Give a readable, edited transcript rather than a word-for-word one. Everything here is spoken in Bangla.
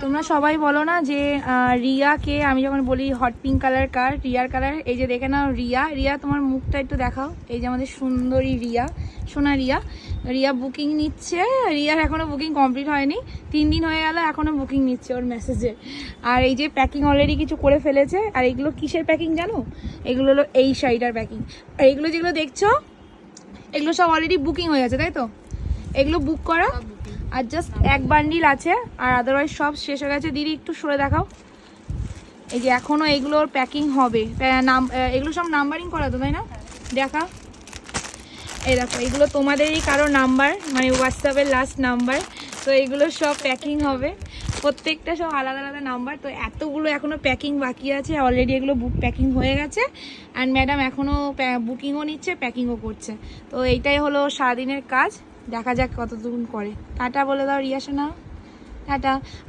তোমরা সবাই বলো না যে রিয়াকে আমি যখন বলি হট পিঙ্ক কালার কার, রিয়ার কালার। এই যে দেখে নাও রিয়া তোমার মুখটা একটু দেখাও। এই যে আমাদের সুন্দরী রিয়া, সোনা রিয়া বুকিং নিচ্ছে। রিয়ার এখনও বুকিং কমপ্লিট হয়নি, 3 দিন হয়ে গেল, এখনও বুকিং নিচ্ছে ওর মেসেজে। আর এই যে প্যাকিং অলরেডি কিছু করে ফেলেছে। আর এগুলো কিসের প্যাকিং জানো? এগুলো হলো এই শাড়িটার প্যাকিং। আর এগুলো যেগুলো দেখছো এগুলো সব অলরেডি বুকিং হয়ে গেছে, তাই তো? এগুলো বুক করা, আর জাস্ট এক বান্ডিল আছে, আর আদারওয়াইজ সব শেষ হয়ে গেছে। দিদি একটু সরে দেখাও। এই যে এখনও এগুলোর প্যাকিং হবে, এগুলো সব নাম্বারিং করা তো, তাই না? দেখা, এই দেখো এগুলো তোমাদেরই কারো নাম্বার, মানে হোয়াটসঅ্যাপের লাস্ট নাম্বার। তো এগুলো সব প্যাকিং হবে, প্রত্যেকটা সব আলাদা আলাদা নাম্বার। তো এতগুলো এখনও প্যাকিং বাকি আছে, অলরেডি এগুলো বুক প্যাকিং হয়ে গেছে। অ্যান্ড ম্যাডাম এখনও বুকিংও নিচ্ছে, প্যাকিংও করছে। তো এইটাই হলো সারাদিনের কাজ, দেখা যাক কতটুকু করে। টাটা বলে দাও রিয়া সোনা, টাটা।